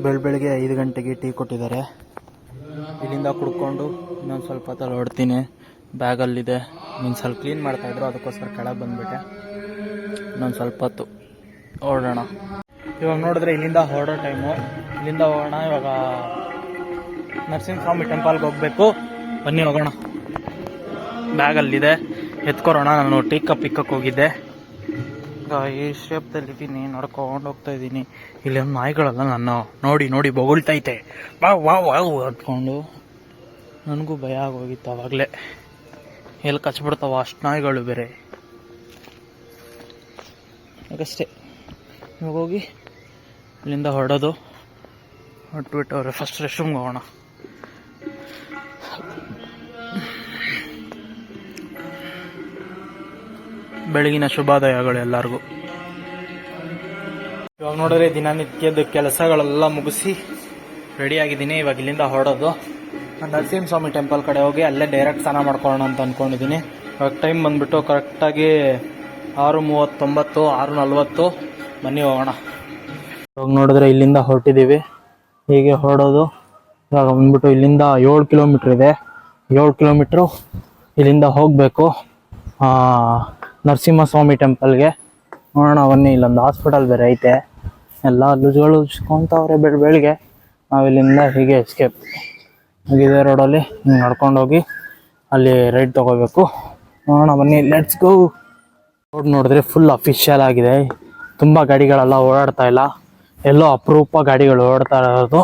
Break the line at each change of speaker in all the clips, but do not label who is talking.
ಬೆಳಗ್ಗೆ 5 ಗಂಟೆಗೆ ಟೀ ಕೊಟ್ಟಿದ್ದಾರೆ. ಇಲ್ಲಿಂದ ಕುಡ್ಕೊಂಡು ಇನ್ನೊಂದು ಸ್ವಲ್ಪ ಹೊತ್ತಲ್ಲಿ ಹೊಡ್ತೀನಿ. ಬ್ಯಾಗಲ್ಲಿದೆ. ಇನ್ನೊಂದು ಸ್ವಲ್ಪ ಕ್ಲೀನ್ ಮಾಡ್ತಾಯಿದ್ರು, ಅದಕ್ಕೋಸ್ಕರ ಕೆಳಗೆ ಬಂದುಬಿಟ್ಟೆ. ಇನ್ನೊಂದು ಸ್ವಲ್ಪ ಹೊತ್ತು ಹೊರಡೋಣ. ಇವಾಗ ನೋಡಿದ್ರೆ ಇಲ್ಲಿಂದ ಹೊರಡೋ ಟೈಮು. ಇಲ್ಲಿಂದ ಹೋಗೋಣ. ಇವಾಗ ನರಸಿಂಹಸ್ವಾಮಿ ಟೆಂಪಲ್ಗೆ ಹೋಗಬೇಕು. ಬನ್ನಿ ಹೋಗೋಣ. ಬ್ಯಾಗಲ್ಲಿದೆ, ಎತ್ಕೊರೋಣ. ನಾನು ಟೀ ಕಪ್ ಇಕ್ಕಕ್ಕೆ ಹೋಗಿದ್ದೆ. ಈ ಶೇಪ್ದಲ್ಲಿದ್ದೀನಿ, ನಡ್ಕೊಂಡು ಹೋಗ್ತಾಯಿದ್ದೀನಿ. ಇಲ್ಲಿ ಒಂದು ನಾಯಿಗಳೆಲ್ಲ ನಾನು ನೋಡಿ ಬೊಗಳ್ತೈತೆ. ವಾವ್ ಅಂದ್ಕೊಂಡು ನನಗೂ ಭಯ ಆಗೋಗಿತ್ತು ಆವಾಗಲೇ. ಎಲ್ಲಿ ಕಚ್ಬಿಡ್ತಾವ ಅಷ್ಟು ನಾಯಿಗಳು ಬೇರೆ. ಹಾಗಷ್ಟೇ ಇವಾಗ ಹೋಗಿ ಇಲ್ಲಿಂದ ಹೊರಡೋದು. ಹೊರಟ್ಬಿಟ್ಟು ಅವ್ರೆ ಫಸ್ಟ್ ರೆಸ್ಟ್ ರೂಮ್ಗೆ ಹೋಗೋಣ. ಬೆಳಗಿನ ಶುಭೋದಯಗಳು ಎಲ್ಲರಿಗೂ. ಇವಾಗ ನೋಡಿದ್ರೆ ದಿನನಿತ್ಯದ ಕೆಲಸಗಳೆಲ್ಲ ಮುಗಿಸಿ ರೆಡಿಯಾಗಿದ್ದೀನಿ. ಇವಾಗ ಇಲ್ಲಿಂದ ಹೊರಡೋದು. ನರಸಿಂಹಸ್ವಾಮಿ ಟೆಂಪಲ್ ಕಡೆ ಹೋಗಿ ಅಲ್ಲೇ ಡೈರೆಕ್ಟ್ ಸ್ನಾನ ಮಾಡ್ಕೊಳ್ಳೋಣ ಅಂತ ಅಂದ್ಕೊಂಡಿದ್ದೀನಿ. ಇವಾಗ ಟೈಮ್ ಬಂದುಬಿಟ್ಟು ಕರೆಕ್ಟಾಗಿ 6:39, 6:40. ಬನ್ನಿ ಹೋಗೋಣ. ಇವಾಗ ನೋಡಿದ್ರೆ ಇಲ್ಲಿಂದ ಹೊರಟಿದ್ದೀವಿ. ಹೀಗೆ ಹೊರಡೋದು. ಇವಾಗ ಬಂದ್ಬಿಟ್ಟು ಇಲ್ಲಿಂದ 7 ಕಿಲೋಮೀಟ್ರ್ ಇದೆ. 7 ಕಿಲೋಮೀಟ್ರು ಇಲ್ಲಿಂದ ಹೋಗಬೇಕು ನರಸಿಂಹಸ್ವಾಮಿ ಟೆಂಪಲ್ಗೆ. ನೋಡೋಣ ಬನ್ನಿ. ಇಲ್ಲೊಂದು ಹಾಸ್ಪಿಟಲ್ ಬೇರೆ ಐತೆ. ಎಲ್ಲ ಲುಜ್ಗಳು ಉಜ್ಕೊಂತವ್ರೆ ಬೆಳಗ್ಗೆ. ನಾವಿಲ್ಲಿಂದ ಹೀಗೆ ಎಸ್ಕೇಪ್ ಇದೇ ರೋಡಲ್ಲಿ ನಡ್ಕೊಂಡೋಗಿ ಅಲ್ಲಿ ರೈಡ್ ತೊಗೋಬೇಕು. ನೋಡೋಣ ಬನ್ನಿ, ಲೆಟ್ಸ್ ಗೋ. ರೋಡ್ ನೋಡಿದ್ರೆ ಫುಲ್ ಅಫಿಷಿಯಲ್ ಆಗಿದೆ. ತುಂಬ ಗಾಡಿಗಳೆಲ್ಲ ಓಡಾಡ್ತಾ ಇಲ್ಲ. ಎಲ್ಲೋ ಅಪರೂಪ ಗಾಡಿಗಳು ಓಡಾಡ್ತಾ ಇರೋದು.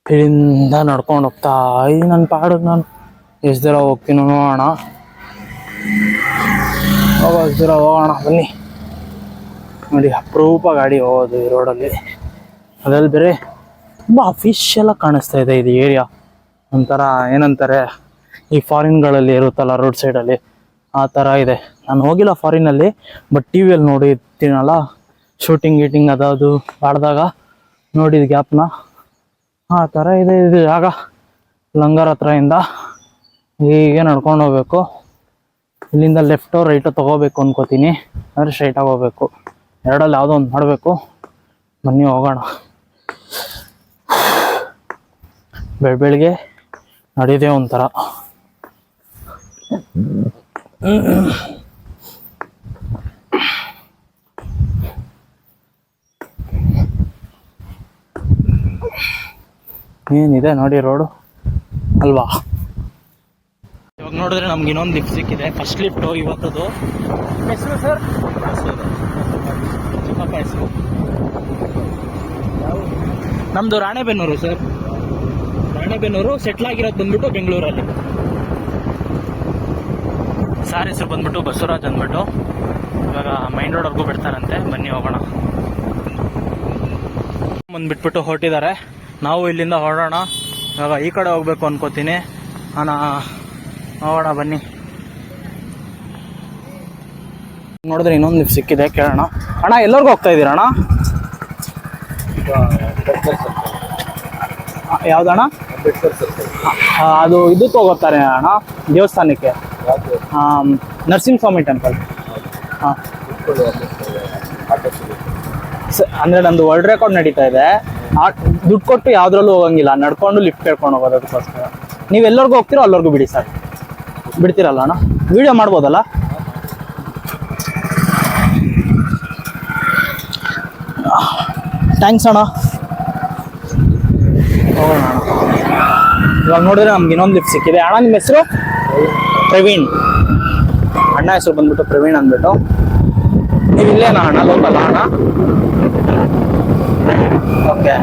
ಇಲ್ಲಿಂದ ನಡ್ಕೊಂಡು ಹೋಗ್ತಾ ನನ್ನ ಪಾಡಿಗೆ ನಾನು ಎಷ್ಟು ದೂರ ಹೋಗ್ತೀನಿ ನೋಡೋಣ. ಎಷ್ಟು ದೂರ ಹೋಗೋಣ ಬನ್ನಿ. ನೋಡಿ, ಅಪರೂಪ ಗಾಡಿ ಹೋಗೋದು ಈ ರೋಡಲ್ಲಿ. ಅದ್ರಲ್ಲಿ ಬೇರೆ ತುಂಬ ಅಫಿಷಿಯಲಾಗಿ ಕಾಣಿಸ್ತಾ ಇದೆ ಇದು ಏರಿಯಾ. ಒಂಥರ ಏನಂತಾರೆ, ಈ ಫಾರಿನ್ಗಳಲ್ಲಿ ಇರುತ್ತಲ್ಲ ರೋಡ್ ಸೈಡಲ್ಲಿ, ಆ ಥರ ಇದೆ. ನಾನು ಹೋಗಿಲ್ಲ ಫಾರಿನಲ್ಲಿ, ಬಟ್ ಟಿ ವಿಯಲ್ಲಿ ನೋಡಿರ್ತೀನಲ್ಲ, ಶೂಟಿಂಗ್ ಅದಾವುದು ಮಾಡಿದಾಗ ನೋಡಿದ ಗ್ಯಾಪ್ನ. ಆ ಥರ ಇದೆ ಇದು ಜಾಗ. ಲಂಗರ್ ಹತ್ರದಿಂದ ಹೀಗೆ ನಡ್ಕೊಂಡು ಹೋಗ್ಬೇಕು. ಇಲ್ಲಿಂದ ಲೆಫ್ಟೋ ರೈಟೋ ತೊಗೋಬೇಕು ಅನ್ಕೋತೀನಿ, ಅಂದರೆ ಸ್ಟ್ರೈಟಾಗಿ ಹೋಗ್ಬೇಕು. ಎರಡಲ್ಲಿ ಯಾವುದೋ ಒಂದು ಮಾಡಬೇಕು. ಬನ್ನಿ ಹೋಗೋಣ. ಬೆಳಗ್ಗೆ ನಡೆಯೋದೇ ಒಂಥರ. ಏನಿದೆ ನೋಡಿ ರೋಡು ಅಲ್ವಾ. ಇವಾಗ ನೋಡಿದ್ರೆ ನಮ್ಗೆ ಇನ್ನೊಂದು ಲಿಫ್ಟ್ ಸಿಕ್ಕಿದೆ. ಫಸ್ಟ್ ಲಿಫ್ಟು ಇವತ್ತದು. ಹೆಸರು ಸರ್? ಚಿಕ್ಕಪ್ಪ ಹೆಸರು. ನಮ್ಮದು ರಾಣೆಬೆನ್ನೂರು ಸರ್. ರಾಣೆಬೆನ್ನೂರು. ಸೆಟ್ಲ್ ಆಗಿರೋದು ಬಂದ್ಬಿಟ್ಟು ಬೆಂಗಳೂರಲ್ಲಿ. ಸಾರ್ ಹೆಸರು ಬಂದ್ಬಿಟ್ಟು ಬಸವರಾಜ್ ಅಂದ್ಬಿಟ್ಟು. ಇವಾಗ ಮೈನ್ ರೋಡ್ವರೆಗೂ ಬಿಡ್ತಾರಂತೆ. ಬನ್ನಿ ಹೋಗೋಣ. ಬಂದ್ಬಿಟ್ಬಿಟ್ಟು ಹೊರಟಿದ್ದಾರೆ. ನಾವು ಇಲ್ಲಿಂದ ಹೊರಡೋಣ. ಇವಾಗ ಈ ಕಡೆ ಹೋಗ್ಬೇಕು ಅನ್ಕೋತೀನಿ. ಹೋಗೋಣ ಬನ್ನಿ. ನೋಡಿದ್ರೆ ಇನ್ನೊಂದು ಲಿಫ್ಟ್ ಸಿಕ್ಕಿದೆ, ಕೇಳೋಣ. ಅಣ್ಣ ಎಲ್ಲರಿಗೂ ಹೋಗ್ತಾ ಇದ್ದೀರಾ ಅಣ್ಣ? ಯಾವ್ದಣ್ಣ? ಅದು ಇದಕ್ಕೆ ಹೋಗ್ತಾರೆ ಅಣ್ಣ, ದೇವಸ್ಥಾನಕ್ಕೆ. ನರಸಿಂಹಸ್ವಾಮಿ ಟೆಂಪಲ್. ಹಾಂ, ಅಂದರೆ ನಂದು ವರ್ಲ್ಡ್ ರೆಕಾರ್ಡ್ ನಡೀತಾ ಇದೆ. ದುಡ್ಡು ಕೊಟ್ಟು ಯಾವುದ್ರಲ್ಲೂ ಹೋಗಂಗಿಲ್ಲ, ನಡ್ಕೊಂಡು ಲಿಫ್ಟ್ ಕೇಳ್ಕೊಂಡು ಹೋಗೋದು. ಅದಕ್ಕೋಸ್ಕರ ನೀವೆಲ್ಲರಿಗೂ ಹೋಗ್ತೀರೋ ಅಲ್ಲರಿಗೂ ಬಿಡಿ ಸರ್. ಬಿಡ್ತೀರಲ್ಲ ಅಣ್ಣ? ವಿಡಿಯೋ ಮಾಡ್ಬೋದಲ್ಲ? ಥ್ಯಾಂಕ್ಸ್ ಅಣ್ಣ. ಹೋಗೋಣ. ಇವಾಗ ನೋಡಿದ್ರೆ ನಮ್ಗೆ ಇನ್ನೊಂದು ಲಿಫ್ಟ್ ಸಿಕ್ಕಿದೆ. ಅಣ್ಣ ನಿಮ್ಮ ಹೆಸರು? ಪ್ರವೀಣ್. ಅಣ್ಣ ಹೆಸರು ಬಂದ್ಬಿಟ್ಟು ಪ್ರವೀಣ್ ಅಂದ್ಬಿಟ್ಟು. ನೀವು ಇಲ್ಲೇನಾ ಅಣ್ಣ? ಲೋಕಲ್ ಅಣ್ಣ? ಓಕೆ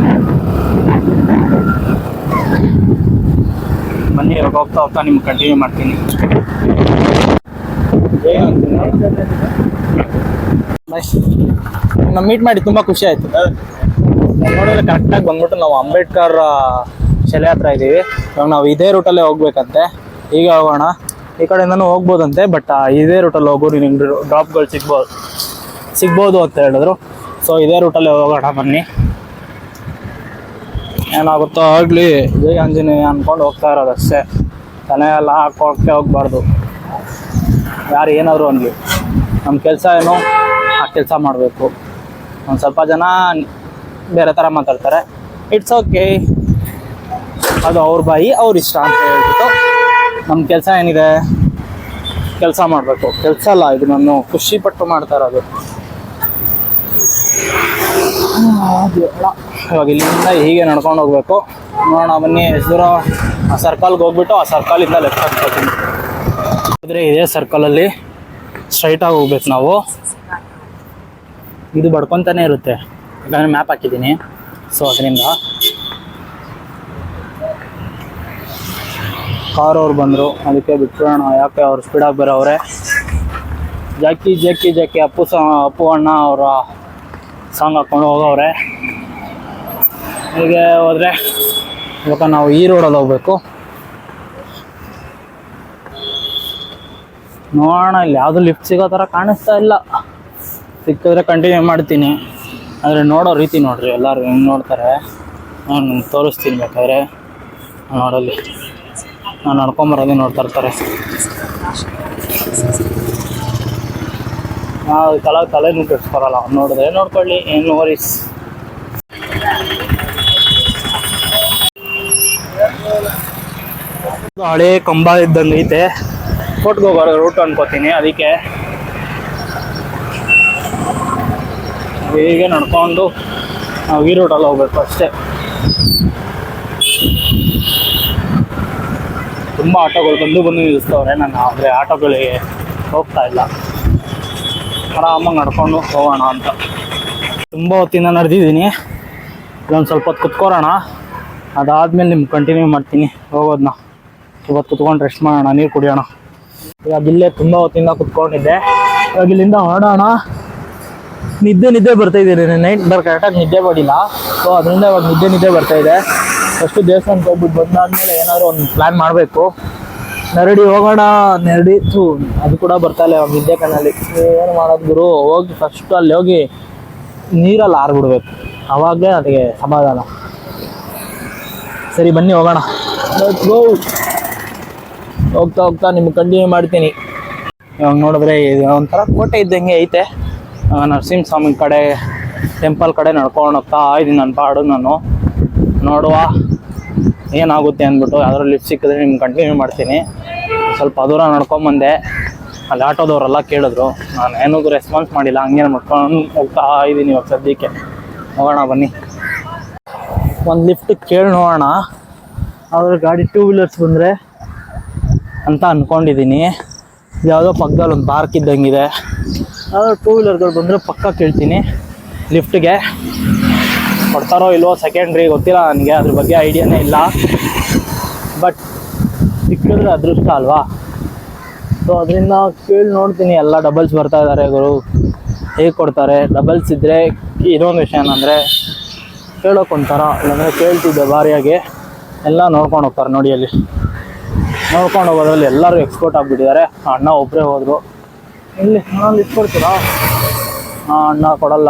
ಬನ್ನಿ. ಇವಾಗ ಹೋಗ್ತಾ ನಿಮ್ಗೆ ಕಂಟಿನ್ಯೂ ಮಾಡ್ತೀನಿ. ನಾವು ಮೀಟ್ ಮಾಡಿ ತುಂಬ ಖುಷಿ ಆಯಿತು. ನೋಡಿದ್ರೆ ಕರೆಕ್ಟಾಗಿ ಬಂದ್ಬಿಟ್ಟು ನಾವು ಅಂಬೇಡ್ಕರ್ ಶಿಲೆ ಹತ್ರ ಇದ್ದೀವಿ. ಇವಾಗ ನಾವು ಇದೇ ರೂಟಲ್ಲೇ ಹೋಗ್ಬೇಕಂತೆ. ಈಗ ಹೋಗೋಣ. ಈ ಕಡೆಯಿಂದನೂ ಹೋಗ್ಬೋದಂತೆ, ಬಟ್ ಇದೇ ರೂಟಲ್ಲಿ ಹೋಗೋರು ನಿಮ್ಗೆ ಡ್ರಾಪ್ಗಳು ಸಿಗ್ಬೋದು ಅಂತ ಹೇಳಿದ್ರು. ಸೊ ಇದೇ ರೂಟಲ್ಲೇ ಹೋಗೋಣ ಬನ್ನಿ. ಏನಾಗುತ್ತೋ ಆಗಲಿ, ಜೈ ಆಂಜನೇಯ ಅಂದ್ಕೊಂಡು ಹೋಗ್ತಾ ಇರೋದಷ್ಟೇ. ತಲೆ ಎಲ್ಲ ಹಾಕೋಕ್ಕೆ ಹೋಗ್ಬಾರ್ದು. ಯಾರು ಏನಾದರೂ ಅನ್ನಲಿ, ನಮ್ಮ ಕೆಲಸ ಏನೋ ಆ ಕೆಲಸ ಮಾಡಬೇಕು. ಒಂದು ಸ್ವಲ್ಪ ಜನ ಬೇರೆ ಥರ ಮಾತಾಡ್ತಾರೆ. ಇಟ್ಸ್ ಓಕೆ, ಅದು ಅವ್ರ ಬಾಯಿ ಅವ್ರ ಇಷ್ಟ ಅಂತ ಹೇಳ್ಬಿಟ್ಟು ನಮ್ಮ ಕೆಲಸ ಏನಿದೆ, ಕೆಲಸ ಮಾಡಬೇಕು. ಕೆಲಸ ಅಲ್ಲ ಇದು, ನಾನು ಖುಷಿ ಪಟ್ಟು ಮಾಡ್ತಾ ಇರೋದು. ಇವಾಗ ಇಲ್ಲಿಂದ ಹೀಗೆ ನಡ್ಕೊಂಡು ಹೋಗ್ಬೇಕು. ನೋಡೋಣ ಬನ್ನಿ ಎಷ್ಟು ದೂರ. ಆ ಸರ್ಕಲ್ಗೆ ಹೋಗ್ಬಿಟ್ಟು ಆ ಸರ್ಕಲಿಂದ ಲೆಫ್ಟ್ ಹಾಕ್ತೀನಿ. ಆದರೆ ಇದೇ ಸರ್ಕಲಲ್ಲಿ ಸ್ಟ್ರೈಟಾಗಿ ಹೋಗ್ಬೇಕು ನಾವು. ಇದು ಬಡ್ಕೊತಾನೆ ಇರುತ್ತೆ, ಯಾಕಂದರೆ ಮ್ಯಾಪ್ ಹಾಕಿದ್ದೀನಿ. ಸೊ ಅದರಿಂದ ಕಾರ್ ಅವ್ರು ಬಂದರು, ಅದಕ್ಕೆ ಬಿಟ್ಬಿಡೋಣ. ಯಾಕೆ ಅವ್ರು ಸ್ಪೀಡಾಗಿ ಬರೋವ್ರೆ. ಜಾಕಿ ಜಾಕಿ ಜಾಕಿ ಅಪ್ಪು ಅಣ್ಣ ಅವರ ಸಾಂಗ್ ಹಾಕ್ಕೊಂಡು ಹೋಗವ್ರೆ. ಹೀಗೆ ಹೋದರೆ ಇವಾಗ ನಾವು ಈ ರೋಡಲ್ಲಿ ಹೋಗ್ಬೇಕು. ನೋಡೋಣ, ಇಲ್ಲಿ ಯಾವುದು ಲಿಫ್ಟ್ ಸಿಗೋ ಥರ ಕಾಣಿಸ್ತಾ ಇಲ್ಲ. ಸಿಕ್ಕಿದ್ರೆ ಕಂಟಿನ್ಯೂ ಮಾಡ್ತೀನಿ. ಆದರೆ ನೋಡೋ ರೀತಿ ನೋಡ್ರಿ, ಎಲ್ಲರೂ ಹೆಂಗೆ ನೋಡ್ತಾರೆ. ನಾನು ತೋರಿಸ್ತೀನಿ ಬೇಕಾದ್ರೆ. ನೋಡಲ್ಲಿ ನಾನು ನಡ್ಕೊಂಬರೋದೇ ನೋಡ್ತಾ ಇರ್ತಾರೆ. ನಾವು ತಲೆನೂ ಕೆಡ್ಸ್ಕೊರಲ್ಲ, ನೋಡಿದ್ರೆ ನೋಡ್ಕೊಳ್ಳಿ, ಏನು ವರೀಸ್. ಹಳೇ ಕಂಬ ಇದ್ದಂಗೆ ಐತೆ, ಕೋಟ್ಗೆ ಹೋಗೋ ರೂಟ್ ಅನ್ಕೋತೀನಿ. ಅದಕ್ಕೆ ಹೀಗೆ ನಡ್ಕೊಂಡು ನಾವು ಈ ರೂಟಲ್ಲಿ ಹೋಗ್ಬೇಕು ಅಷ್ಟೇ. ತುಂಬ ಆಟೋಗಳು ಬಂದು ನಿಲ್ಲಿಸ್ತವ್ರೆ. ನಾನು ಆದರೆ ಆಟೋಗಳಿಗೆ ಹೋಗ್ತಾ ಇಲ್ಲ, ಆರಾಮಾಗಿ ನಡ್ಕೊಂಡು ಹೋಗೋಣ ಅಂತ. ತುಂಬ ಹೊತ್ತಿಂದ ನಡೆದಿದ್ದೀನಿ. ಇದೊಂದು ಸ್ವಲ್ಪ ಹೊತ್ತು ಕುತ್ಕೋರೋಣ, ಅದಾದಮೇಲೆ ನಿಮ್ಗೆ ಕಂಟಿನ್ಯೂ ಮಾಡ್ತೀನಿ ಹೋಗೋದನ್ನ. ಇವತ್ತು ಕುತ್ಕೊಂಡು ರೆಸ್ಟ್ ಮಾಡೋಣ, ನೀರು ಕುಡಿಯೋಣ. ಇವಾಗ ಇಲ್ಲೇ ತುಂಬ ಹೊತ್ತಿಂದ ಕುತ್ಕೊಂಡಿದ್ದೆ. ಇವಾಗ ಇಲ್ಲಿಂದ ಹೊರಡೋಣ. ನಿದ್ದೆ ಬರ್ತಾಯಿದ್ದೀನಿ. ನೈಟ್ ಕರೆಕ್ಟಾಗಿ ನಿದ್ದೆ ಮಾಡಿಲ್ಲ. ಸೊ ಅದರಿಂದ ಇವಾಗ ನಿದ್ದೆ ಬರ್ತಾಯಿದೆ. ಫಸ್ಟು ದೇವಸ್ಥಾನಕ್ಕೆ ಹೋಗ್ಬಿಟ್ಟು ಬಂದಾದ್ಮೇಲೆ ಏನಾದರೂ ಒಂದು ಪ್ಲ್ಯಾನ್ ಮಾಡಬೇಕು. ನೆರಡಿ ಹೋಗೋಣ. ನೆರಡಿ ಅದು ಕೂಡ ಬರ್ತಾಯಿಲ್ಲ ಇವಾಗ ನಿದ್ದೆ ಕಣ್ಣಲ್ಲಿ. ಏನು ಮಾಡೋದು ಗುರು, ಹೋಗಿ ಫಸ್ಟು ಅಲ್ಲಿ ಹೋಗಿ ನೀರಲ್ಲಿ ಆರ್ಬಿಡ್ಬೇಕು, ಅವಾಗಲೇ ಅದಕ್ಕೆ ಸಮಾಧಾನ. ಸರಿ ಬನ್ನಿ ಹೋಗೋಣ. ಹೋಗ್ತಾ ನಿಮ್ಗೆ ಕಂಟಿನ್ಯೂ ಮಾಡ್ತೀನಿ. ಇವಾಗ ನೋಡಿದ್ರೆ ಇದು ಒಂಥರ ಕೋಟೆ ಇದ್ದಂಗೆ ಐತೆ. ನರಸಿಂಹಸ್ವಾಮಿ ಕಡೆ ಟೆಂಪಲ್ ಕಡೆ ನಡ್ಕೊಂಡು ಹೋಗ್ತಾ ಇದ್ದೀನಿ ನನ್ನ ಪಾಡು. ನಾನು ನೋಡುವ ಏನಾಗುತ್ತೆ ಅಂದ್ಬಿಟ್ಟು. ಯಾವ್ದಾದ್ರು ಲಿಫ್ಟ್ ಸಿಕ್ಕಿದ್ರೆ ನಿಮ್ಗೆ ಕಂಟಿನ್ಯೂ ಮಾಡ್ತೀನಿ. ಸ್ವಲ್ಪ ದೂರ ನಡ್ಕೊಂಬಂದೆ. ಅಲ್ಲಿ ಆಟೋದವರೆಲ್ಲ ಕೇಳಿದ್ರು, ನಾನು ಏನೂ ರೆಸ್ಪಾನ್ಸ್ ಮಾಡಿಲ್ಲ, ಹಂಗೆ ಮಾಡ್ಕೊಂಡು ಹೋಗ್ತಾ ಇದ್ದೀನಿ. ಇವಾಗ ಸದ್ಯಕ್ಕೆ ಹೋಗೋಣ ಬನ್ನಿ. ಒಂದು ಲಿಫ್ಟ್ ಕೇಳಿ ನೋಡೋಣ. ಅವ್ರ ಗಾಡಿ 2 ವೀಲರ್ಸ್ ಬಂದರೆ ಅಂತ ಅಂದ್ಕೊಂಡಿದ್ದೀನಿ. ಯಾವುದೋ ಪಕ್ಕದಲ್ಲಿ ಒಂದು ಪಾರ್ಕ್ ಇದ್ದಂಗಿದೆ. ಯಾವ್ದೋ 2 ವೀಲರ್ಗಳು ಬಂದರೆ ಪಕ್ಕ ಕೇಳ್ತೀನಿ ಲಿಫ್ಟ್ಗೆ. ಕೊಡ್ತಾರೋ ಇಲ್ವೋ ಸೆಕೆಂಡ್ರಿ ಗೊತ್ತಿಲ್ಲ ನನಗೆ, ಅದ್ರ ಬಗ್ಗೆ ಐಡಿಯಾನೇ ಇಲ್ಲ. ಬಟ್ ಸಿಕ್ಕಿದ್ರೆ ಅದೃಷ್ಟ ಅಲ್ವಾ. ಸೊ ಅದರಿಂದ ಕೇಳಿ ನೋಡ್ತೀನಿ. ಎಲ್ಲ ಡಬಲ್ಸ್ ಬರ್ತಾ ಇದ್ದಾರೆ ಗುರು, ಹೇಗೆ ಕೊಡ್ತಾರೆ? ಡಬಲ್ಸ್ ಇದ್ದರೆ ಇನ್ನೊಂದು ವಿಷಯ ಏನಂದರೆ ಕೇಳೋಕ್ಕೊಂಥರ, ಇಲ್ಲಾಂದರೆ ಕೇಳ್ತಿದ್ದೆ ಭಾರಿಯಾಗಿ. ಎಲ್ಲ ನೋಡ್ಕೊಂಡು ಹೋಗ್ತಾರೆ ನೋಡಿ. ಅಲ್ಲಿ ನೋಡ್ಕೊಂಡು ಹೋಗೋದ್ರಲ್ಲಿ ಎಲ್ಲರೂ ಎಕ್ಸ್ಪರ್ಟ್ ಆಗಿಬಿಟ್ಟಿದ್ದಾರೆ. ಅಣ್ಣ ಒಬ್ಬರೇ ಹೋದರು. ಇಲ್ಲಿ ನಾನು ಇಟ್ಕೊಡ್ತೀರಾ? ಅಣ್ಣ ಕೊಡಲ್ಲ.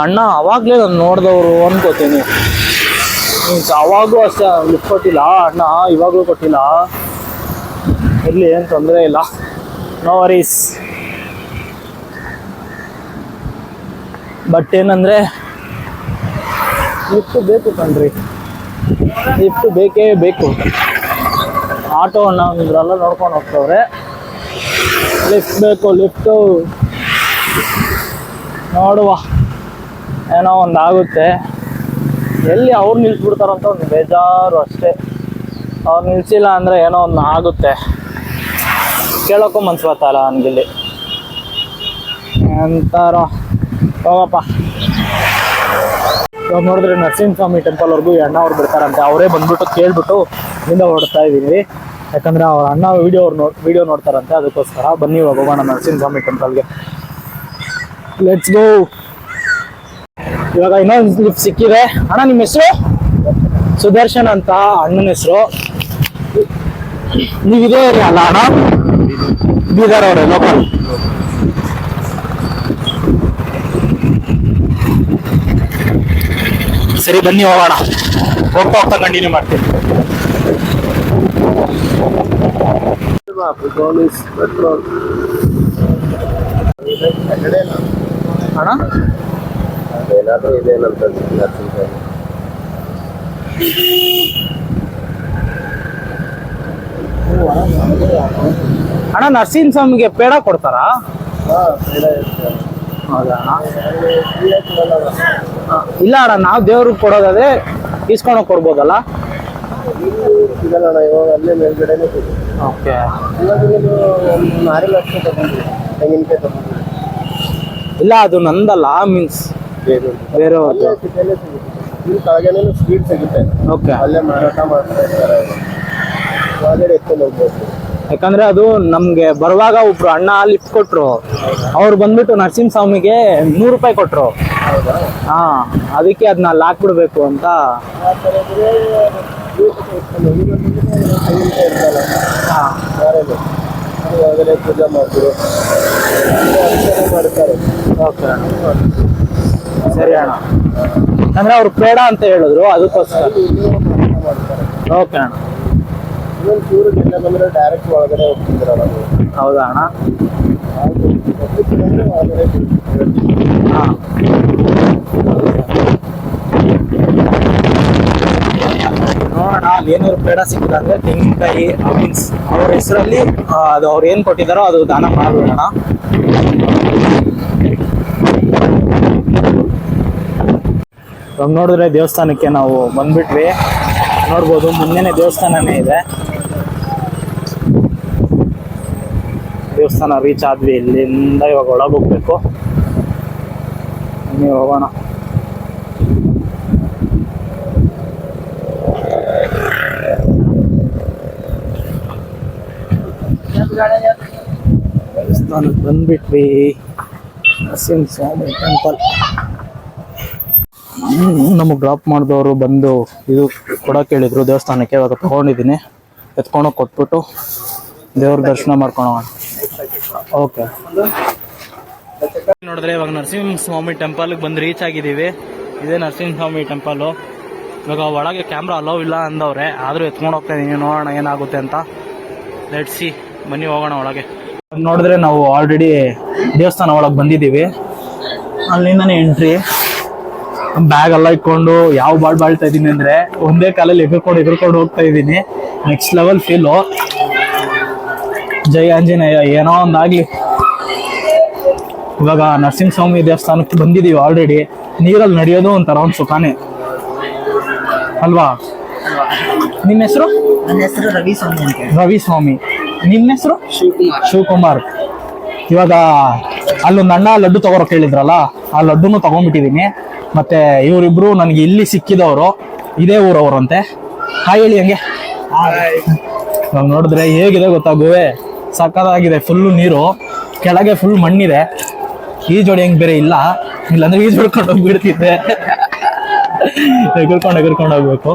ಅಣ್ಣ ಆವಾಗಲೇ ನಾನು ನೋಡಿದವರು ಅಂದ್ಕೋತೀನಿ. ಮೀನ್ಸ್ ಅವಾಗೂ ಅಷ್ಟೇ ಲಿಫ್ಟ್ ಕೊಟ್ಟಿಲ್ಲ ಅಣ್ಣ, ಇವಾಗಲೂ ಕೊಟ್ಟಿಲ್ಲ. ಇರಲಿ, ಏನು ತೊಂದರೆ ಇಲ್ಲ, ನೋ ವರೀಸ್. ಬಟ್ ಏನಂದರೆ ಲಿಫ್ಟ್ ಬೇಕು ಕಣ್ರಿ, ಲಿಫ್ಟ್ ಬೇಕೇ ಬೇಕು. ಆಟೋ ಅಣ್ಣ ಇದ್ರೆಲ್ಲ ನೋಡ್ಕೊಂಡು ಹೋಗ್ತವ್ರೆ. ಲಿಫ್ಟ್ ಬೇಕು, ಲಿಫ್ಟು ನೋಡುವ, ಏನೋ ಒಂದು ಆಗುತ್ತೆ. ಎಲ್ಲಿ ಅವ್ರು ನಿಲ್ಸ್ಬಿಡ್ತಾರಂತ ಒಂದು ಬೇಜಾರು ಅಷ್ಟೇ. ಅವ್ರು ನಿಲ್ಸಿಲ್ಲ ಅಂದರೆ ಏನೋ ಒಂದು ಆಗುತ್ತೆ. ಕೇಳೋಕ್ಕೂ ಮನ್ಸು ಬರ್ತಾಯಿಲ್ಲ ನನಗಿಲ್ಲಿ. ಅಂತಾರ ಹೋಗಪ್ಪ. ಇವಾಗ ನೋಡಿದ್ರೆ ನರಸಿಂಹಸ್ವಾಮಿ ಟೆಂಪಲ್ವರೆಗೂ ಈ ಅಣ್ಣ ಅವ್ರು ಬಿಡ್ತಾರಂತೆ. ಅವರೇ ಬಂದ್ಬಿಟ್ಟು ಕೇಳ್ಬಿಟ್ಟು ಇಲ್ಲಿಂದ ಹೊರಡ್ತಾ ಇದ್ದೀವಿ. ಯಾಕಂದರೆ ಅವ್ರ ಅಣ್ಣ ವಿಡಿಯೋ ನೋಡ್ತಾರಂತೆ, ಅದಕ್ಕೋಸ್ಕರ. ಬನ್ನಿ ಇವಾಗ ಹೋಗೋಣ ನರಸಿಂಹಸ್ವಾಮಿ ಟೆಂಪಲ್ಗೆ. Let's go. ಇವಾಗ ಇನ್ನೊಂದು ಲಿಫ್ಟ್ ಸಿಕ್ಕಿದೆ. ಅಣ್ಣ ನಿಮ್ಮ ಹೆಸರು? ಸುದರ್ಶನ್ ಅಂತ ಅಣ್ಣನ ಹೆಸರು. ನೀವಿದೇ ಅಲ್ಲ ಅಣ್ಣ? ಬೀದರ್ ಅವರೇ, ಲೋಕಲ್. ಸರಿ ಬನ್ನಿ ಹೋಗೋಣ. ಹೋಗ್ತಾ ಕಂಟಿನ್ಯೂ ಮಾಡ್ತೀನಿ. ಅಣ್ಣ
ಏನಾದರೂ ಇದೆ ನಂತ
ಅಣ್ಣ ನರಸಿಂಹ ಸ್ವಾಮಿಗೆ ಪೇಡ ಕೊಡ್ತಾರಾ? ಹೌದಾ ಇಲ್ಲ ಅಣ್ಣ, ನಾವು ದೇವ್ರಿಗೆ ಕೊಡೋದಾದ್ರೆ ಇಸ್ಕೊಂಡೋಗಿ ಕೊಡ್ಬೋದಲ್ಲ?
ಸಿಗಲ್ಲ ಅಣ್ಣ, ಇವಾಗ ಅಲ್ಲೇ ಮೇಲ್ಗಡೆನೇ ಸಿಗುತ್ತೆ.
ಓಕೆ.
ಇವಾಗ ನೀವು ಒಂದು 6 ಲಕ್ಷ ತಗೊಂಡ್ರಿ ತೆಂಗಿನಕಾಯಿ ತಗೊಂಡ್ರಿ. ಇಲ್ಲ,
ಅದು ನಂದಲ್ಲ, ಮೀನ್ಸ್ ಬೇರೆ
ಸಿಟಿಯಲ್ಲೇ ಸಿಗುತ್ತೆ. ಇಲ್ಲಿ ಕೆಳಗೇನೆ ಸ್ವೀಟ್ ಸಿಗುತ್ತೆ.
ಓಕೆ.
ಅಲ್ಲೇ ಮಾರಾಟ ಮಾಡ್ತಾ ಇರ್ತಾರೆ, ಒಳಗಡೆ ಎತ್ಕೊಂಡು ಹೋಗ್ಬೋದು.
ಯಾಕಂದ್ರೆ ಅದು ನಮ್ಗೆ ಬರುವಾಗ ಒಬ್ರು ಅಣ್ಣ ಲಿಫ್ಟ್ ಕೊಟ್ರು, ಅವ್ರು ಬಂದ್ಬಿಟ್ಟು ನರಸಿಂಹ ಸ್ವಾಮಿಗೆ 100 ರೂಪಾಯಿ ಕೊಟ್ರು. ಹಾ, ಅದಕ್ಕೆ ಅದನ್ನ ಅಲ್ಲಿ ಹಾಕ್ಬಿಡ್ಬೇಕು ಅಂತ.
ಒಳಗಡೆ ಪೂಜೆ ಮಾಡ್ತಾರೆ.
ಓಕೆ ಸರಿ ಅಣ್ಣ. ಅಂದ್ರೆ ಅವ್ರು ಪೇಡ ಅಂತ ಹೇಳಿದ್ರು, ಅದಕ್ಕೋಸ್ಕರ. ಓಕೆ ಅಣ್ಣ.
ಇನ್ನೊಂದು ಚೂರಿಗೆಲ್ಲ ಬಂದರೆ ಡೈರೆಕ್ಟ್ ಒಳಗಡೆ ಹೋಗ್ತಿದ್ರಲ್ಲ.
ಹೌದಾ ಅಣ್ಣ?
ಒಳಗಡೆ
ಹಾಂ. ನೋಡೋಣ ಏನಾದ್ರು ಪೇಡ ಸಿಕ್ಕಿದ್ರೆ ತೆಂಗಿನಕಾಯಿ ಮೀನ್ಸ್ ಅವ್ರ ಹೆಸರಲ್ಲಿ ಅದು ಅವ್ರು ಏನು ಕೊಟ್ಟಿದ್ದಾರೋ ಅದು ದಾನ ಮಾಡ್ಬಿಡೋಣ. ಇವಾಗ ನೋಡಿದ್ರೆ ದೇವಸ್ಥಾನಕ್ಕೆ ನಾವು ಬಂದ್ಬಿಟ್ವಿ. ನೋಡ್ಬೋದು ಮುಂದೆನೆ ದೇವಸ್ಥಾನನೇ ಇದೆ. ದೇವಸ್ಥಾನ ರೀಚ್ ಆದ್ವಿ. ಇಲ್ಲಿಂದ ಇವಾಗ ಒಳಗೆ ಹೋಗ್ಬೇಕು. ನೀವು ಹೋಗೋಣ. ದೇವಸ್ಥಾನಕ್ಕೆ ಬಂದ್ಬಿಟ್ವಿ. ನರಸಿಂಹ ಸ್ವಾಮಿ ಟೆಂಪಲ್. ನಮಗೆ ಡ್ರಾಪ್ ಮಾಡಿದವರು ಬಂದು ಇದು ಕೊಡೋಕೆ ಹೇಳಿದ್ರು ದೇವಸ್ಥಾನಕ್ಕೆ. ಇವಾಗ ತೊಗೊಂಡಿದ್ದೀನಿ, ಎತ್ಕೊಂಡೋಗಿ ಕೊಟ್ಬಿಟ್ಟು ದೇವ್ರ ದರ್ಶನ ಮಾಡ್ಕೊಳ್ಳೋಣ. ಓಕೆ. ನೋಡಿದ್ರೆ ಇವಾಗ ನರಸಿಂಹ ಸ್ವಾಮಿ ಟೆಂಪಲ್ಗೆ ಬಂದು ರೀಚ್ ಆಗಿದ್ದೀವಿ. ಇದೇ ನರಸಿಂಹ ಸ್ವಾಮಿ ಟೆಂಪಲ್ಲು. ಇವಾಗ ಒಳಗೆ ಕ್ಯಾಮ್ರಾ ಅಲೋ ಇಲ್ಲ ಅಂದವ್ರೆ, ಆದರೂ ಎತ್ಕೊಂಡು ಹೋಗ್ತಾ ಇದ್ದೀನಿ. ನೋಡೋಣ ಏನಾಗುತ್ತೆ ಅಂತ. ಲೆಟ್ಸ್ ಸಿ, ಬನ್ನಿ ಹೋಗೋಣ ಒಳಗೆ. ನೋಡಿದ್ರೆ ನಾವು ಆಲ್ರೆಡಿ ದೇವಸ್ಥಾನ ಒಳಗೆ ಬಂದಿದ್ದೀವಿ. ಅಲ್ಲಿಂದನೇ ಎಂಟ್ರಿ. ಬ್ಯಾಗ್ ಎಲ್ಲ ಇಟ್ಕೊಂಡು ಯಾವ ಬಾಳ್ತಾ ಇದ್ದೀನಿ ಅಂದರೆ ಒಂದೇ ಕಾಲಲ್ಲಿ ಎಗರ್ಕೊಂಡು ಹೋಗ್ತಾ ಇದ್ದೀನಿ. Next level feel. ಜೈ ಆಂಜನೇಯ, ಏನೋ ಒಂದಾಗ್ಲಿ. ಇವಾಗ ನರಸಿಂಹಸ್ವಾಮಿ ದೇವಸ್ಥಾನಕ್ಕೆ ಬಂದಿದ್ದೀವಿ ಆಲ್ರೆಡಿ. ನೀರಲ್ಲಿ ನಡೆಯೋದು ಒಂಥರ ಒಂದು ಸುಖಾನೆ ಅಲ್ವಾ? ನಿಮ್ಮ ಹೆಸರು?
ನನ್ನ ಹೆಸರು ರವಿಸ್ವಾಮಿ ಅಂತ.
ರವಿಸ್ವಾಮಿ. ನಿಮ್ಮ ಹೆಸರು? ಶಿವಕುಮಾರ್. ಇವಾಗ ಅಲ್ಲೊಂದು ಅಣ್ಣ ಲಡ್ಡು ತಗೋರಕ್ಕೆ ಹೇಳಿದ್ರಲ್ಲ, ಆ ಲಡ್ಡುನು ತಗೊಂಡ್ಬಿಟ್ಟಿದ್ದೀನಿ. ಮತ್ತೆ ಇವರಿಬ್ರು ನನಗೆ ಇಲ್ಲಿ ಸಿಕ್ಕಿದವರು, ಇದೇ ಊರವರಂತೆ. ಹಾಯ್ ಹೇಳಿ ಹಂಗೆ. ನಾವು ನೋಡಿದ್ರೆ ಹೇಗಿದೆ ಗೊತ್ತಾ ಗೋವೆ? ಸಕ್ಕತ್ತಾಗಿದೆ. ಫುಲ್ಲು ನೀರು, ಕೆಳಗೆ ಫುಲ್ ಮಣ್ಣಿದೆ. ಈಜೋಡಿ ಹೆಂಗೆ ಬೇರೆ ಇಲ್ಲ, ಇಲ್ಲಾಂದ್ರೆ ಈಜು ಹೊಡ್ಕೊಂಡು ಹೋಗ್ಬಿಡ್ತಿದ್ದೆ. ಎಗರ್ಕೊಂಡು ಹೋಗ್ಬೇಕು.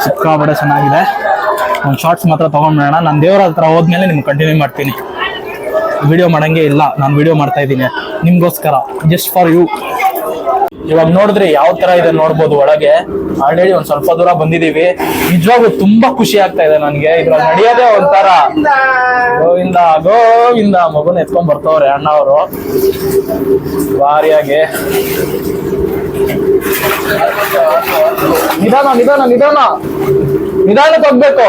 ಸಿಕ್ಕಾಪಟ್ಟೆ ಚೆನ್ನಾಗಿದೆ. ಒಂದು ಶಾರ್ಟ್ಸ್ ಮಾತ್ರ ತೊಗೊಂಡ್ಬಿಡೋಣ. ನಾನು ದೇವರ ಹತ್ರ ಹೋದ್ಮೇಲೆ ನಿಮ್ಗೆ ಕಂಟಿನ್ಯೂ ಮಾಡ್ತೀನಿ. ವಿಡಿಯೋ ಮಾಡೋಂಗೆ ಇಲ್ಲ, ನಾನು ವಿಡಿಯೋ ಮಾಡ್ತಾ ಇದ್ದೀನಿ ನಿಮಗೋಸ್ಕರ, ಜಸ್ಟ್ ಫಾರ್ ಯು. ಇವಾಗ ನೋಡಿದ್ರೆ ಯಾವ ತರ ಇದೆ ನೋಡ್ಬೋದು. ಒಳಗೆ ಆಲ್ರೆಡಿ ಒಂದ್ ಸ್ವಲ್ಪ ದೂರ ಬಂದಿದೀವಿ. ನಿಜವಾಗ್ಲೂ ತುಂಬಾ ಖುಷಿ ಆಗ್ತಾ ಇದೆ ನನಗೆ. ಇದ್ರಲ್ಲಿ ನಡೆಯೋದೇ ಒಂಥರ ಗೋವಿಂದ ಗೋವಿಂದ. ಮಗುನ ಎತ್ಕೊಂಡ್ ಬರ್ತವ್ರೆ ಅಣ್ಣ ಅವರು ಭಾರಿಯಾಗಿ. ನಿಧಾನ ನಿಧಾನ ನಿಧಾನ ನಿಧಾನಕ್ಕೆ ಹೋಗ್ಬೇಕು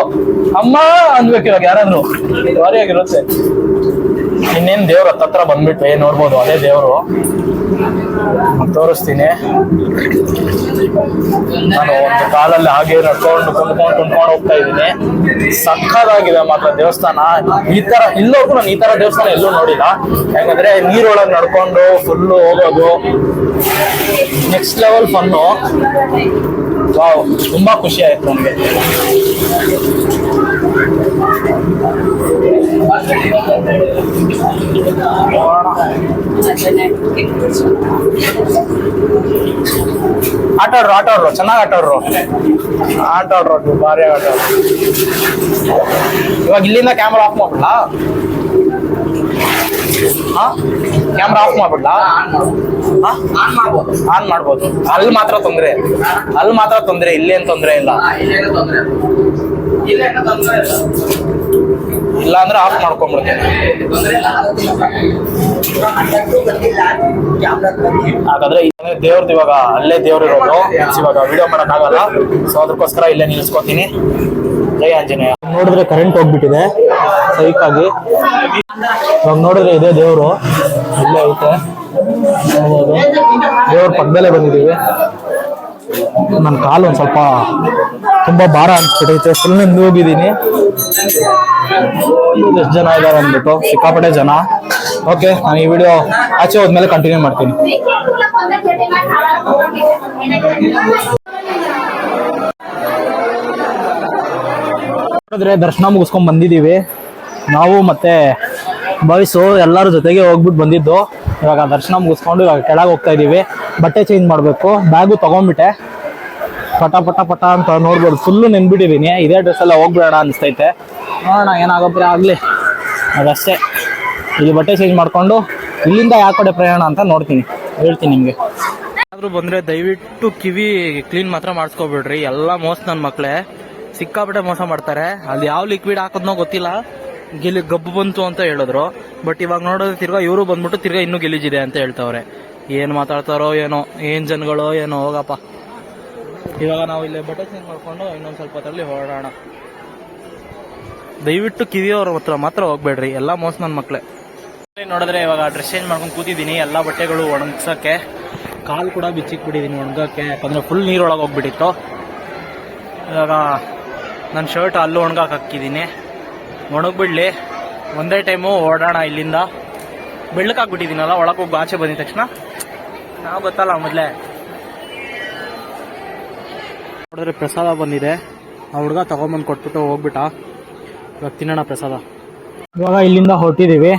ಅಮ್ಮ ಅನ್ಬೇಕು. ಇವಾಗ ಯಾರಾದ್ರು ಭಾರಿಯಾಗಿರುತ್ತೆ. ಇನ್ನೇನ್ ದೇವ್ರ ಹತ್ರ ಬಂದ್ಬಿಟ್ವಿ. ನೋಡ್ಬೋದು ಅದೇ ದೇವ್ರು. ತೋರಿಸ್ತೀನಿ. ನಾನು ಒಂದು ಕಾಲಲ್ಲಿ ಹಾಗೆ ನಡ್ಕೊಂಡು ಕುಂತ್ಕೊಂಡು ಹೋಗ್ತಾ ಇದ್ದೀನಿ. ಸಕ್ಕತ್ತಾಗಿದೆ ಮಾತ್ರ ದೇವಸ್ಥಾನ. ಈ ತರ ಇಲ್ಲೋರ್ಗು ನಾನು ಈ ತರ ದೇವಸ್ಥಾನ ಎಲ್ಲೂ ನೋಡಿಲ್ಲ. ಯಾಕಂದ್ರೆ ನೀರೊಳಗೆ ನಡ್ಕೊಂಡು ಫುಲ್ಲು ಹೋಗೋದು ನೆಕ್ಸ್ಟ್ ಲೆವೆಲ್ ಫನ್ನು. ವಾವ್, ತುಂಬಾ ಖುಷಿ ಆಯ್ತು ನನಗೆ. ಆಟಾಡ್ರು ಚೆನ್ನಾಗಿ ಆಟಾಡ್ರು ಭಾರಿ ಆಟಾಡ್ರು. ಇವಾಗ ಇಲ್ಲಿಂದ ಕ್ಯಾಮ್ರಾ ಆಫ್ ಮಾಡ್ಬಿಡ್ಲಾ? ಕ್ಯಾಮ್ರಾ ಆಫ್ ಮಾಡ್ಬಿಡ್ಲಾ? ಆನ್ ಮಾಡ್ಬೋದು. ಅಲ್ಲಿ ಮಾತ್ರ ತೊಂದ್ರೆ, ಇಲ್ಲೇನ್ ತೊಂದ್ರೆ ಇಲ್ಲ. ಇಲ್ಲ ಅಂದ್ರೆ ಆಫ್ ಮಾಡ್ಕೊಂಡ್ಬಿಡ್ತೀನಿ. ಹಾಗಾದ್ರೆ ದೇವ್ರದ್ದು ಇವಾಗ ಅಲ್ಲೇ ದೇವ್ರು ಇರೋದು, ಇವಾಗ ವಿಡಿಯೋ ಮಾಡೋಕ್ಕಾಗಲ್ಲ, ಸೊ ಅದಕ್ಕೋಸ್ಕರ ಇಲ್ಲೇ ನಿಲ್ಸ್ಕೊತೀನಿ. ಜೈ ಆಂಜನೇಯ. ನೋಡಿದ್ರೆ ಕರೆಂಟ್ ಹೋಗ್ಬಿಟ್ಟಿದೆ ಸೈಕಾಗಿ. ಇವಾಗ ನೋಡಿದ್ರೆ ಇದೇ ದೇವರು ಇಲ್ಲೇ ಐತೆ, ನೋಡ್ಬೋದು. ದೇವ್ರ ಪಕ್ಕದಲ್ಲೇ ಬಂದಿದ್ದೀವಿ. ನನ್ನ ಕಾಲು ಒಂದು ಸ್ವಲ್ಪ ತುಂಬಾ ಭಾರ ಅನ್ಸ್ಬಿಟ್ಟೈತೆ, ಫುಲ್ ನಿಂದು ಹೋಗಿದ್ದೀನಿ. ಎಷ್ಟು ಜನ ಇದ್ದಾರೆ ಅಂದ್ಬಿಟ್ಟು, ಸಿಕ್ಕಾಪಟ್ಟೆ ಜನ. ಓಕೆ, ನಾನು ಈ ವಿಡಿಯೋ ಆಚೆ ಹೋದ್ಮೇಲೆ ಕಂಟಿನ್ಯೂ ಮಾಡ್ತೀನಿ. ನೋಡಿದ್ರೆ ದರ್ಶನ ಮುಗಿಸ್ಕೊಂಡ್ ಬಂದಿದ್ದೀವಿ ನಾವು ಮತ್ತೆ ಬಾಯ್ಸು ಎಲ್ಲರ ಜೊತೆಗೆ ಹೋಗ್ಬಿಟ್ಟು ಬಂದಿದ್ದು. ಇವಾಗ ದರ್ಶನ ಮುಗಿಸ್ಕೊಂಡು ಇವಾಗ ಕೆಳಗೆ ಹೋಗ್ತಾ ಇದ್ದೀವಿ. ಬಟ್ಟೆ ಚೇಂಜ್ ಮಾಡಬೇಕು. ಬ್ಯಾಗು ತಗೊಂಡ್ಬಿಟ್ಟೆ. ಪಟ ಪಟ ಪಟ ಅಂತ ನೋಡ್ಬೋದು, ಫುಲ್ಲು ನೆನ್ಬಿಟ್ಟಿದ್ದೀನಿ. ಇದೇ ಡ್ರೆಸ್ಸೆಲ್ಲ ಹೋಗ್ಬೇಡ ಅನಿಸ್ತೈತೆ. ನೋಡೋಣ ಏನಾಗುತ್ತೆ ಆಗಲಿ, ಅದಷ್ಟೇ. ಇಲ್ಲಿ ಬಟ್ಟೆ ಚೇಂಜ್ ಮಾಡಿಕೊಂಡು ಇಲ್ಲಿಂದ ಯಾವ ಕಡೆ ಪ್ರಯಾಣ ಅಂತ ನೋಡ್ತೀನಿ, ಹೇಳ್ತೀನಿ ನಿಮಗೆ. ಆದರೂ ಬಂದರೆ ದಯವಿಟ್ಟು ಕಿವಿ ಕ್ಲೀನ್ ಮಾತ್ರ ಮಾಡಿಸ್ಕೊಬಿಡ್ರಿ. ಎಲ್ಲ ಮೋಸ ನನ್ನ ಮಕ್ಕಳೇ, ಸಿಕ್ಕಾಪಟ್ಟೆ ಮೋಸ ಮಾಡ್ತಾರೆ. ಅಲ್ಲಿ ಯಾವ ಲಿಕ್ವಿಡ್ ಹಾಕೋದ್ನೋ ಗೊತ್ತಿಲ್ಲ, ಗಬ್ಬು ಬಂತು ಅಂತ ಹೇಳಿದ್ರು. ಬಟ್ ಇವಾಗ ನೋಡೋದು ತಿರ್ಗಾ ಇವರು ಬಂದ್ಬಿಟ್ಟು ತಿರ್ಗಾ ಇನ್ನೂ ಗೆಲೀಜಿದೆ ಅಂತ ಹೇಳ್ತಾವ್ರೆ. ಏನು ಮಾತಾಡ್ತಾರೋ ಏನೋ, ಏನು ಜನಗಳೋ ಏನೋ, ಹೋಗಪ್ಪ. ಇವಾಗ ನಾವು ಇಲ್ಲೇ ಬಟ್ಟೆ ಚೇಂಜ್ ಮಾಡ್ಕೊಂಡು ಇನ್ನೊಂದು ಸ್ವಲ್ಪ ಹೊತ್ತಲ್ಲಿ ಹೊರಡೋಣ. ದಯವಿಟ್ಟು ಕಿವಿಯವ್ರ ಹತ್ರ ಮಾತ್ರ ಹೋಗ್ಬೇಡ್ರಿ, ಎಲ್ಲ ಮೋಸ ನನ್ನ ಮಕ್ಕಳೇ. ನೋಡಿದ್ರೆ ಇವಾಗ ಡ್ರೆಸ್ ಚೇಂಜ್ ಮಾಡ್ಕೊಂಡು ಕೂತಿದ್ದೀನಿ, ಎಲ್ಲ ಬಟ್ಟೆಗಳು ಒಣಗ್ಸೋಕ್ಕೆ. ಕಾಲು ಕೂಡ ಬಿಚ್ಚಿಕ್ಬಿಟ್ಟಿದ್ದೀನಿ ಒಣಗಕ್ಕೆ, ಯಾಕಂದರೆ ಫುಲ್ ನೀರೊಳಗೆ ಹೋಗ್ಬಿಟ್ಟಿತ್ತು. ಇವಾಗ ನನ್ನ ಶರ್ಟ್ ಅಲ್ಲೂ ಒಣಗಕ್ಕೆ ಹಾಕಿದ್ದೀನಿ. ಒಣಗಿಬಿಡ್ಲಿ, ಒಂದೇ ಟೈಮು ಓಡೋಣ ಇಲ್ಲಿಂದ. ಬೆಳ್ಳಕ್ಕಾಗ್ಬಿಟ್ಟಿದ್ದೀನಲ್ಲ, ಒಳಗೆ ಹೋಗಿ ಆಚೆ ಬಂದಿದ ತಕ್ಷಣ. ನಾವು ಗೊತ್ತಲ್ಲ ಮೊದಲೇ. ನೋಡಿದ್ರೆ ಪ್ರಸಾದ ಬಂದಿದೆ, ಆ ಹುಡುಗ ತಗೊಂಬಂದು ಕೊಟ್ಬಿಟ್ಟು ಹೋಗ್ಬಿಟ್ಟ. ಇವಾಗ ತಿನ್ನೋಣ ಪ್ರಸಾದ. ಇವಾಗ ಇಲ್ಲಿಂದ ಹೊರಟಿದ್ದೀವಿ.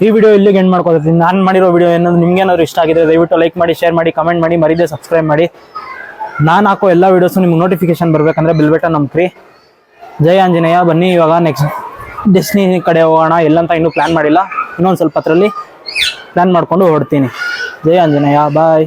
ಈ ವಿಡಿಯೋ ಇಲ್ಲಿಗೆ ಎಂಡ್ ಮಾಡ್ಕೊತೀನಿ. ನಾನು ಮಾಡಿರೋ ವಿಡಿಯೋ ಏನಾದ್ರು ನಿಮ್ಗೇನಾದ್ರು ಇಷ್ಟ ಆಗಿದೆ ದಯವಿಟ್ಟು ಲೈಕ್ ಮಾಡಿ, ಶೇರ್ ಮಾಡಿ, ಕಮೆಂಟ್ ಮಾಡಿ, ಮರೀದೆ ಸಬ್ಸ್ಕ್ರೈಬ್ ಮಾಡಿ. ನಾನು ಹಾಕೋ ಎಲ್ಲ ವೀಡಿಯೋಸು ನಿಮ್ಗೆ ನೋಟಿಫಿಕೇಶನ್ ಬರಬೇಕಂದ್ರೆ ಬೆಲ್ ಬಟನ್ ನಂಬ್ರಿ. ಜೈ ಆಂಜನೇಯ. ಬನ್ನಿ ಇವಾಗ ನೆಕ್ಸ್ಟ್ ಡೆಸ್ಟಿನಿ ಕಡೆ ಹೋಗೋಣ. ಎಲ್ಲಂತ ಇನ್ನೂ ಪ್ಲ್ಯಾನ್ ಮಾಡಿಲ್ಲ, ಇನ್ನೊಂದು ಸ್ವಲ್ಪ ಹೊತ್ತರಲ್ಲಿ ಪ್ಲ್ಯಾನ್ ಮಾಡಿಕೊಂಡು ಹೊರಡ್ತೀನಿ. ಜೈ ಆಂಜನೇಯ, ಬಾಯ್.